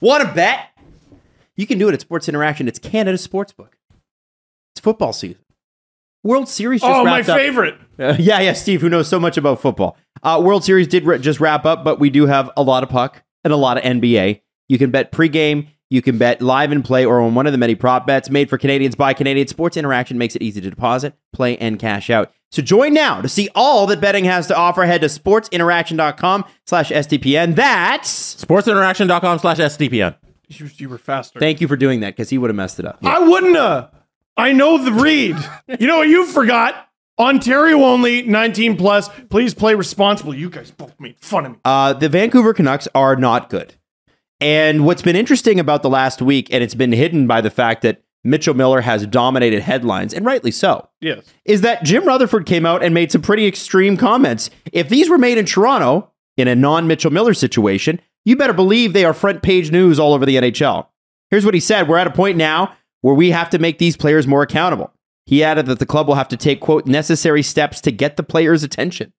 Want to bet? You can do it at Sports Interaction. It's Canada's sportsbook. It's football season. World Series just wrapped up. My favorite. Yeah, Steve, who knows so much about football. World Series did just wrap up, but we do have a lot of puck and a lot of NBA. You can bet pregame, you can bet live and play, or on one of the many prop bets made for Canadians by Canadians. Sports Interaction makes it easy to deposit, play, and cash out. So join now to see all that betting has to offer. Head to sportsinteraction.com/SDPN. That's sportsinteraction.com/SDPN. You were faster. Thank you for doing that, because he would have messed it up. I wouldn't have. I know the read. You know what you forgot? Ontario only, 19 plus. Please play responsibly. You guys both made fun of me. The Vancouver Canucks are not good. And what's been interesting about the last week, and it's been hidden by the fact that Mitchell Miller has dominated headlines, and rightly so, yes, is that Jim Rutherford came out and made some pretty extreme comments. If these were made in Toronto, in a non-Mitchell Miller situation, you better believe they are front page news all over the NHL. Here's what he said. We're at a point now where we have to make these players more accountable. He added that the club will have to take, quote, necessary steps to get the players' attention.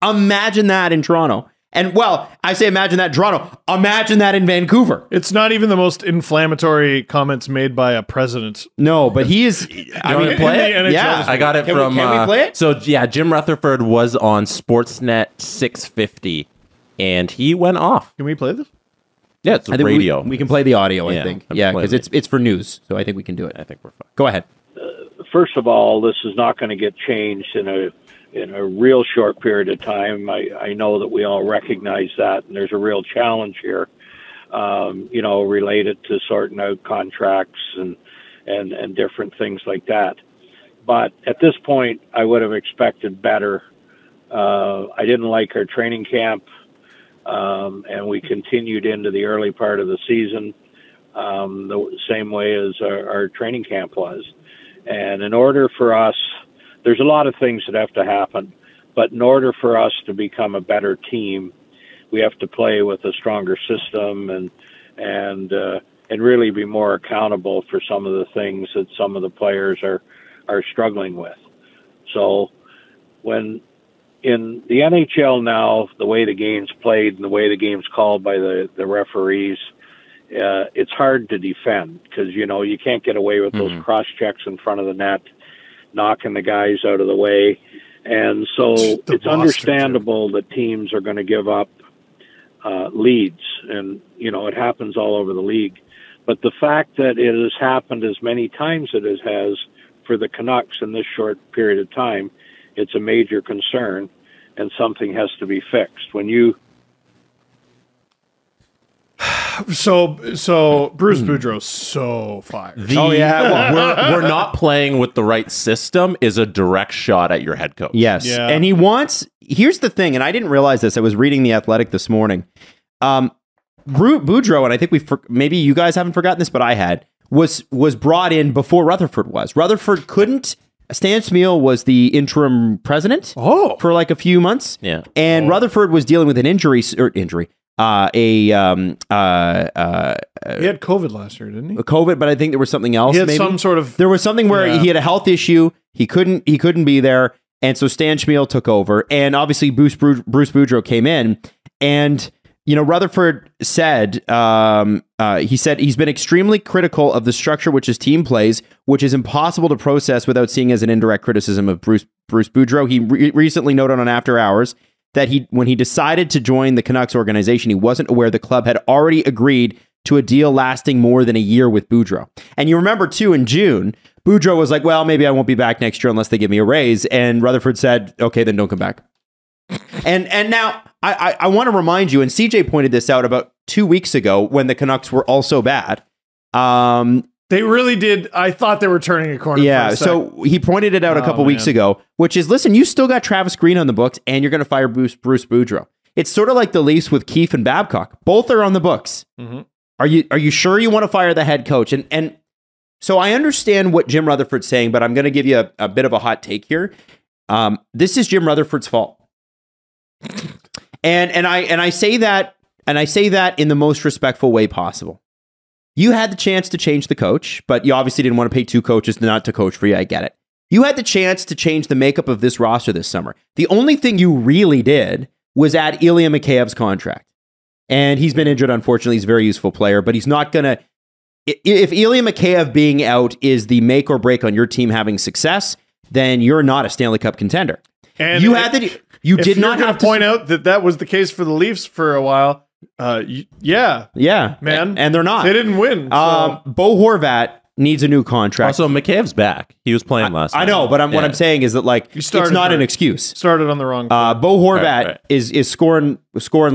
Imagine that in Toronto. And, well, I say imagine that in Toronto. Imagine that in Vancouver. It's not even the most inflammatory comments made by a president. No, but he is... I mean, play it? Yeah. I got it can from... We play it? So, yeah, Jim Rutherford was on Sportsnet 650, and he went off. Can we play this? Yeah, it's radio. We can play the audio, I Yeah, think. I'm Yeah, playing because it's for news, so I think we can do it. I think we're fine. Go ahead. First of all, this is not going to get changed in a real short period of time. I know that we all recognize that, and there's a real challenge here, related to sorting out contracts and different things like that. But at this point, I would have expected better. I didn't like our training camp, and we continued into the early part of the season the same way as our training camp was. And in order for us, there's a lot of things that have to happen, but in order for us to become a better team, we have to play with a stronger system and really be more accountable for some of the things that some of the players are struggling with. So when in the NHL now, the way the game's played and the way the game's called by the referees, it's hard to defend because, you can't get away with those cross checks in front of the net, knocking the guys out of the way. And so it's understandable that teams are going to give up leads. And, it happens all over the league. But the fact that it has happened as many times as it has for the Canucks in this short period of time, it's a major concern and something has to be fixed. When you... So Bruce Boudreau's so fired. We're not playing with the right system is a direct shot at your head coach. Yes. Yeah. And he wants... Here's the thing, and I didn't realize this. I was reading The Athletic this morning. Boudreau, and I think maybe you guys haven't forgotten this, but I had, was brought in before Rutherford was. Rutherford couldn't... Stan Smeel was the interim president for like a few months. Yeah. And Rutherford was dealing with an injury. He had COVID last year, didn't he? COVID, but I think there was something else. He had maybe. some sort of... There was something where he had a health issue. He couldn't be there, and so Stan Smeel took over. And obviously, Bruce Boudreau came in, and Rutherford said he's been extremely critical of the structure which his team plays, which is impossible to process without seeing as an indirect criticism of Bruce Boudreau. He recently noted on After Hours that when he decided to join the Canucks organization, he wasn't aware the club had already agreed to a deal lasting more than a year with Boudreau. And you remember, too, in June, Boudreau was like, well, maybe I won't be back next year unless they give me a raise. And Rutherford said, okay, then don't come back. And now I want to remind you, and CJ pointed this out about 2 weeks ago when the Canucks were also bad. They really did. I thought they were turning a corner. Yeah, so he pointed it out a couple weeks ago, which is, listen, you still got Travis Green on the books, and you're going to fire Bruce Boudreau. It's sort of like the Leafs with Keefe and Babcock. Both are on the books. Mm-hmm. Are you sure you want to fire the head coach? And so I understand what Jim Rutherford's saying, but I'm going to give you a bit of a hot take here. This is Jim Rutherford's fault, and I say that in the most respectful way possible. You had the chance to change the coach, but you obviously didn't want to pay two coaches not to coach for you. I get it. You had the chance to change the makeup of this roster this summer. The only thing you really did was add Ilya Mikheyev's contract. And he's been injured, unfortunately. He's a very useful player, but he's not going to... If Ilya Mikheyev being out is the make or break on your team having success, then you're not a Stanley Cup contender. And you had that. You did not have to point out that was the case for the Leafs for a while. Yeah, man, and they're not. They didn't win. So. Bo Horvat needs a new contract. Also, McCabe's back. He was playing last night. I know, but what I'm saying is that it's not an excuse. Started on the wrong. Bo Horvat is scoring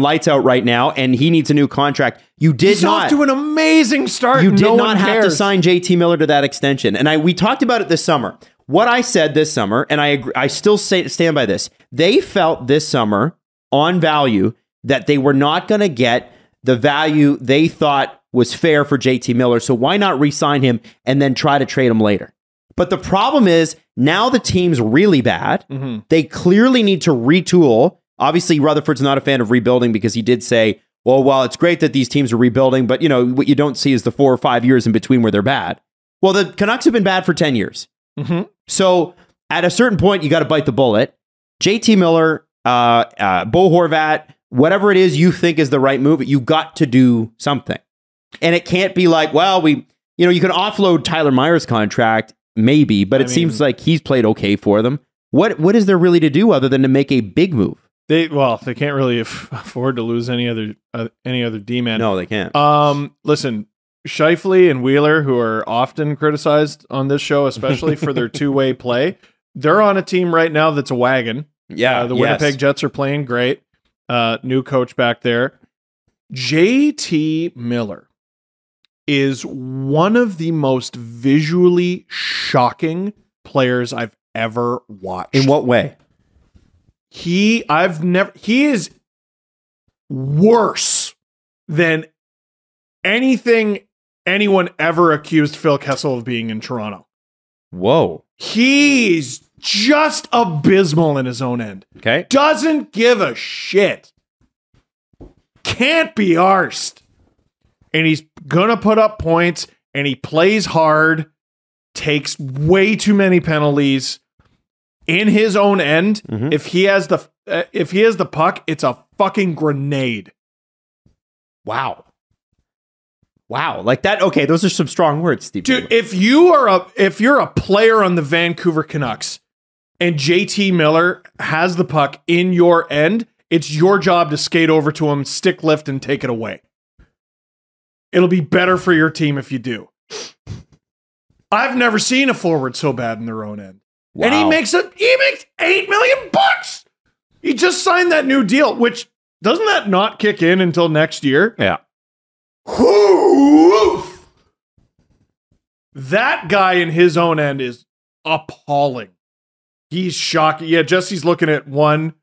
lights out right now, and he needs a new contract. He's off to an amazing start. You did not have to sign JT Miller to that extension, and we talked about it this summer. What I said this summer, and I still stand by this. They felt this summer on value that they were not going to get the value they thought was fair for JT Miller. So why not re-sign him and then try to trade him later? But the problem is now the team's really bad. Mm-hmm. They clearly need to retool. Obviously, Rutherford's not a fan of rebuilding because he did say, well, it's great that these teams are rebuilding, but what you don't see is the 4 or 5 years in between where they're bad. Well, the Canucks have been bad for 10 years. Mm-hmm. So at a certain point, you got to bite the bullet. JT Miller, Bo Horvat, whatever it is you think is the right move, you got to do something. And it can't be like, well, you can offload Tyler Myers' contract, maybe, but it seems like he's played okay for them. What is there really to do other than to make a big move? They can't really afford to lose any other D-man. No, they can't. Listen, Scheifele and Wheeler, who are often criticized on this show, especially for their two-way play, they're on a team right now that's a wagon. Yeah, the Winnipeg Jets are playing great. New coach back there. JT Miller is one of the most visually shocking players I've ever watched. In what way? He is worse than anything anyone ever accused Phil Kessel of being in Toronto. Whoa. He's just abysmal in his own end. Okay. Doesn't give a shit. Can't be arsed. And he's gonna put up points, and he plays hard, takes way too many penalties in his own end. Mm-hmm. If he has the puck, it's a fucking grenade. Wow. Like that. Okay, those are some strong words, Steve. Dude, if you're a player on the Vancouver Canucks and JT Miller has the puck in your end, it's your job to skate over to him, stick lift, and take it away. It'll be better for your team if you do. I've never seen a forward so bad in their own end. Wow. And he makes $8 million. He just signed that new deal, which doesn't that not kick in until next year? Yeah. Oof. That guy in his own end is appalling. He's shocking. Yeah, Jesse's looking at one.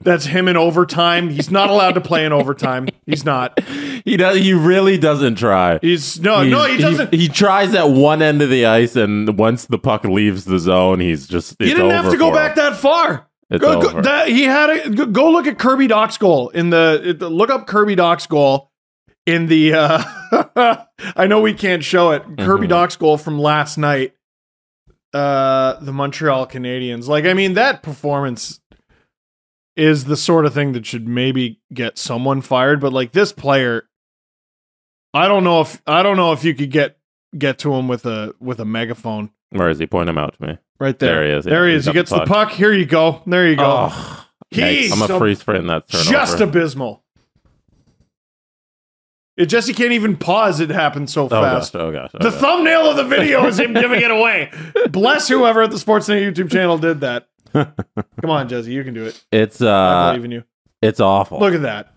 That's him in overtime. He's not allowed to play in overtime. He's not. He does. He really doesn't try. He doesn't. He tries at one end of the ice, and once the puck leaves the zone, he's just. You didn't have to go back that far. Go look at Kirby Doc's goal look up Kirby Doc's goal in the. I know we can't show it. Mm-hmm. Kirby Doc's goal from last night. The Montreal Canadiens. That performance is the sort of thing that should maybe get someone fired, but this player, I don't know if you could get to him with a megaphone. Where is he? Point him out to me. Right there. There he is. There he is. He gets the puck. Here you go. There you go. Oh, I'm a freeze frame that turnover. Just abysmal. Jesse can't even pause. It happened so fast. Oh gosh. The thumbnail of the video is him giving it away. Bless whoever at the Sportsnet YouTube channel did that. Come on, Jesse, you can do it. I believe in you. It's awful. Look at that.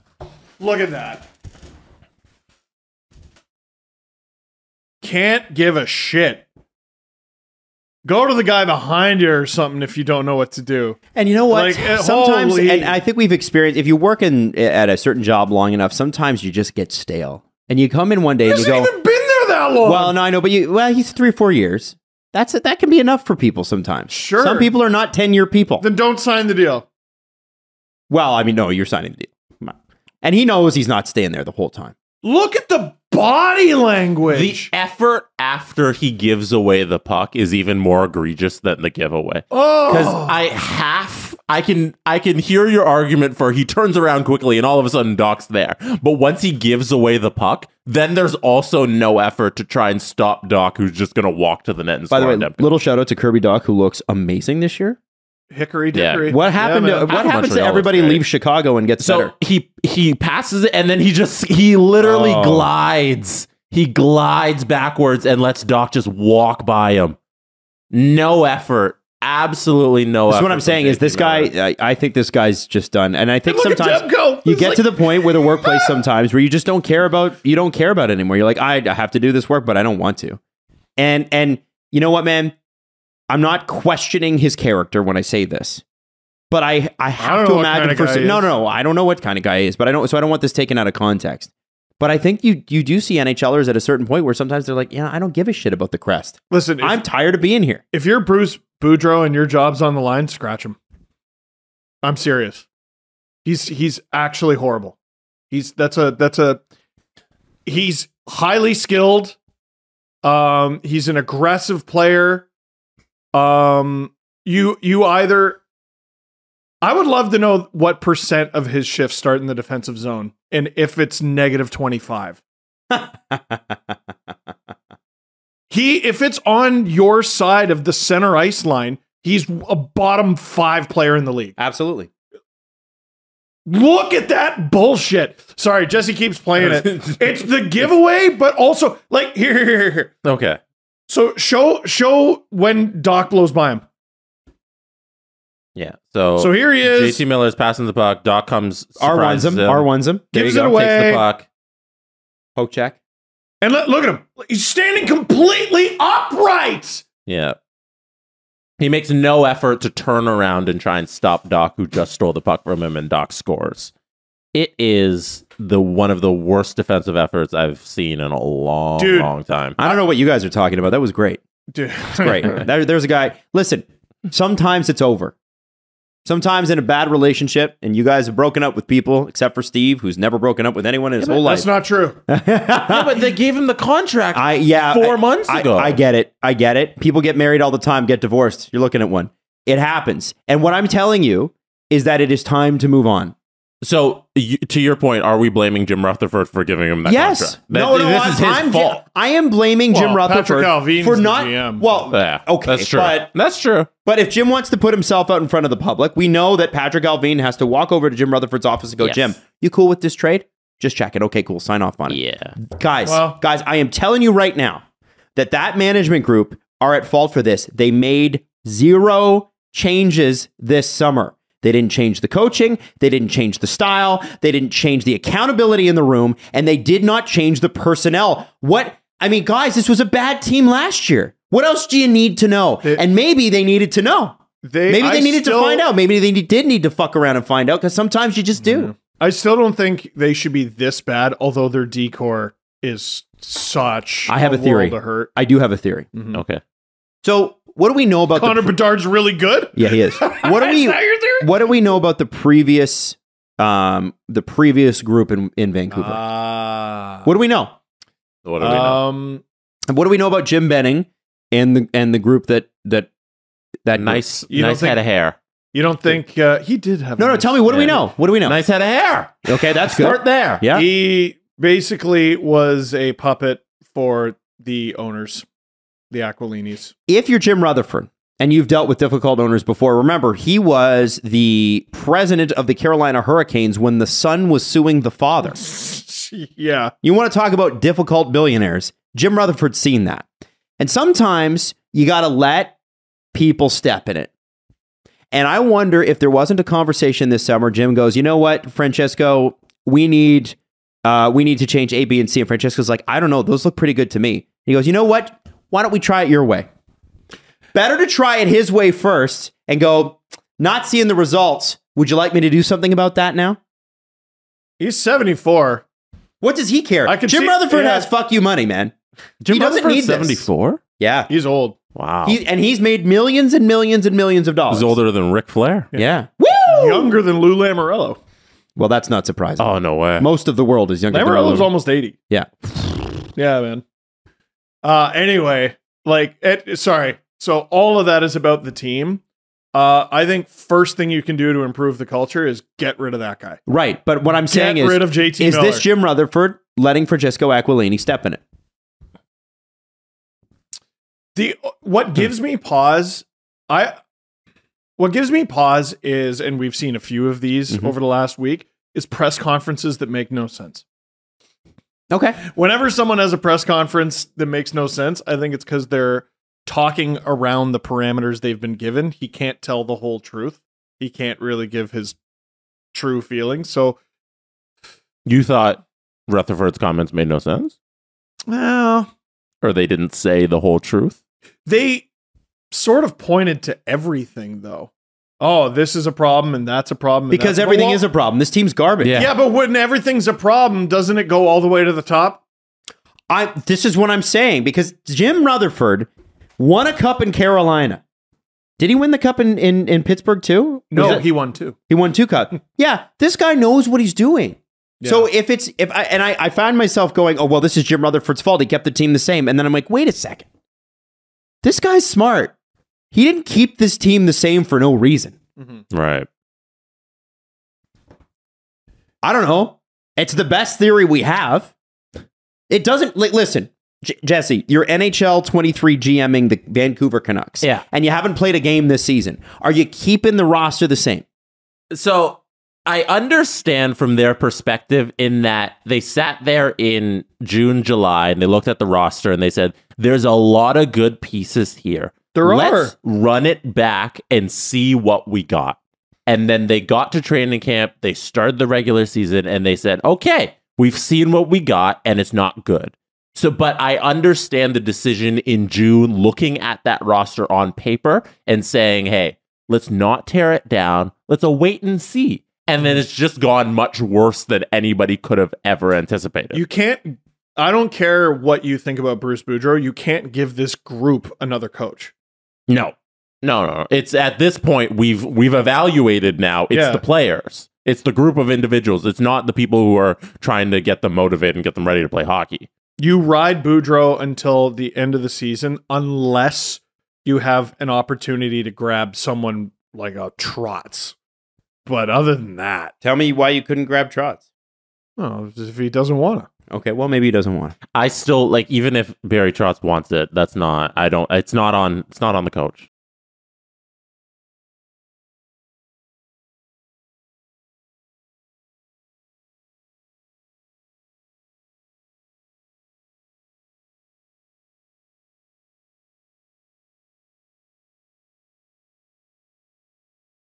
Look at that. Can't give a shit. Go to the guy behind you or something if you don't know what to do. And you know what? Sometimes, and I think we've experienced, if you work at a certain job long enough, sometimes you just get stale. And you come in one day and you go, hasn't even been there that long. Well, no, I know, but he's 3 or 4 years. That's it. That can be enough for people sometimes. Sure. Some people are not 10-year people. Then don't sign the deal. Well, no, you're signing the deal. And he knows he's not staying there the whole time. Look at the body language. The effort after he gives away the puck is even more egregious than the giveaway. Because I can hear your argument for he turns around quickly and all of a sudden Doc's there. But once he gives away the puck, then there's also no effort to try and stop Doc, who's just going to walk to the net and score. By the way, little shout out to Kirby Doc, who looks amazing this year. Hickory dickory. Yeah. What happened? What happens to everybody leaves Chicago and gets better? He passes it and then he literally glides. He glides backwards and lets Doc just walk by him. No effort. Absolutely no effort. That's what I'm saying is this guy, I think this guy's just done. And I think sometimes you get to the point with the workplace sometimes where you just don't care about it anymore. You're like, I have to do this work, but I don't want to. And you know what, man? I'm not questioning his character when I say this, but I have to imagine no, I don't know what kind of guy he is, but I don't want this taken out of context. But I think you do see NHLers at a certain point where sometimes they're like, I don't give a shit about the crest. Listen, I'm tired of being here. If you're Bruce Boudreau and your job's on the line, scratch him. I'm serious. He's actually horrible. He's highly skilled. He's an aggressive player. I would love to know what % of his shifts start in the defensive zone and if it's negative 25. If it's on your side of the center ice line, he's a bottom 5 player in the league. Absolutely. Look at that bullshit. Sorry, Jesse keeps playing it. It's the giveaway, but also like here. Okay. So show when Doc blows by him. Yeah. So here he is. JT Miller's passing the puck. Doc comes. R1s him. Gives it away. Takes the puck. Poke check. And look at him. He's standing completely upright. Yeah. He makes no effort to turn around and try and stop Doc, who just stole the puck from him, and Doc scores. It is one of the worst defensive efforts I've seen in a long time. I don't know what you guys are talking about. That was great. Dude. It's great. There's a guy. Listen, sometimes it's over. Sometimes in a bad relationship, and you guys have broken up with people, except for Steve, who's never broken up with anyone in his whole life. That's not true. Yeah, but they gave him the contract 4 months ago. I get it. People get married all the time, get divorced. You're looking at one. It happens. And what I'm telling you is that it is time to move on. So, to your point, are we blaming Jim Rutherford for giving him that contract? This is his fault. I am blaming Jim Rutherford for not. GM. Well, yeah, okay, that's true. That's true. But if Jim wants to put himself out in front of the public, we know that Patrick Alvin has to walk over to Jim Rutherford's office and go, Jim, you cool with this trade? Just check it. Okay, cool. Sign off on it. Yeah, guys, I am telling you right now that management group are at fault for this. They made 0 changes this summer. They didn't change the coaching. They didn't change the style. They didn't change the accountability in the room. And they did not change the personnel. Guys, this was a bad team last year. What else do you need to know? And maybe they needed to know. Maybe they needed to find out. Maybe they did need to fuck around and find out, because sometimes you just do. I still don't think they should be this bad, although their decor is such I have a theory. To hurt. I do have a theory. Mm-hmm. Okay. So what do we know about Connor Bedard's really good? Yeah, he is. What do we know about the previous group in Vancouver? What do we know? What do we know? What do we know about Jim Benning and the group that nice head of hair? You don't think he did have? No. Tell me. What do we know? What do we know? Nice head of hair. Okay, that's good. Start there. Yeah. He basically was a puppet for the owners, the Aquilinis. If you're Jim Rutherford and you've dealt with difficult owners before, remember, he was the president of the Carolina Hurricanes when the son was suing the father. Yeah. You want to talk about difficult billionaires? Jim Rutherford's seen that. And sometimes you got to let people step in it. And I wonder if there wasn't a conversation this summer. Jim goes, you know what, Francesco, we need to change A, B, and C. And Francesco's like, I don't know. Those look pretty good to me. He goes, you know what? Why don't we try it your way? Better to try it his way first and go, not seeing the results. Would you like me to do something about that now? He's 74. What does he care? Jim Rutherford has fuck you money, man. He doesn't need 74? Yeah. He's old. Wow. He's made millions and millions and millions of dollars. He's older than Ric Flair. Yeah. Woo! Younger than Lou Lamoriello. Well, that's not surprising. Oh, no way. Most of the world is younger than Lou. Lamoriello's almost 80. Yeah. Yeah, man. Anyway, sorry. So all of that is about the team. I think first thing you can do to improve the culture is get rid of that guy. Right. But what I'm saying Get rid of JT is Miller. this Jim Rutherford letting Francisco Aquilini step in it? What gives me pause is, and we've seen a few of these over the last week, is press conferences that make no sense. Okay. Whenever someone has a press conference that makes no sense, I think it's because they're talking around the parameters they've been given. He can't tell the whole truth. He can't really give his true feelings. So you thought Rutherford's comments made no sense? Well, or they didn't say the whole truth? They sort of pointed to everything, though. Oh, this is a problem, and that's a problem. Because everything is a problem. This team's garbage. Yeah, but when everything's a problem, doesn't it go all the way to the top? This is what I'm saying, because Jim Rutherford won a cup in Carolina. Did he win the cup in Pittsburgh too? No, he won 2. He won 2 cups. Yeah, this guy knows what he's doing. Yeah. So I find myself going, oh, well, this is Jim Rutherford's fault. He kept the team the same. And then I'm like, wait a second. This guy's smart. He didn't keep this team the same for no reason. Right. I don't know. It's the best theory we have. It doesn't, listen, Jesse, you're NHL 23 GMing the Vancouver Canucks. Yeah. And you haven't played a game this season. Are you keeping the roster the same? So I understand from their perspective in that they sat there in June, July, and they looked at the roster and they said, there's a lot of good pieces here. Let's run it back and see what we got. And then they got to training camp, they started the regular season, and they said, okay, we've seen what we got, and it's not good. So, but I understand the decision in June, looking at that roster on paper and saying, hey, let's not tear it down. Let's wait and see. And then it's just gone much worse than anybody could have ever anticipated. You can't, I don't care what you think about Bruce Boudreau, you can't give this group another coach. No. It's at this point, we've evaluated now. It's the players. It's the group of individuals. It's not the people who are trying to get them motivated and get them ready to play hockey. You ride Boudreau until the end of the season, unless you have an opportunity to grab someone like a Trotz. But other than that, tell me why you couldn't grab Trotz. Oh, if he doesn't want to. Okay, well, maybe he doesn't want to. I still, like, even if Barry Trotz wants it, it's not on the coach.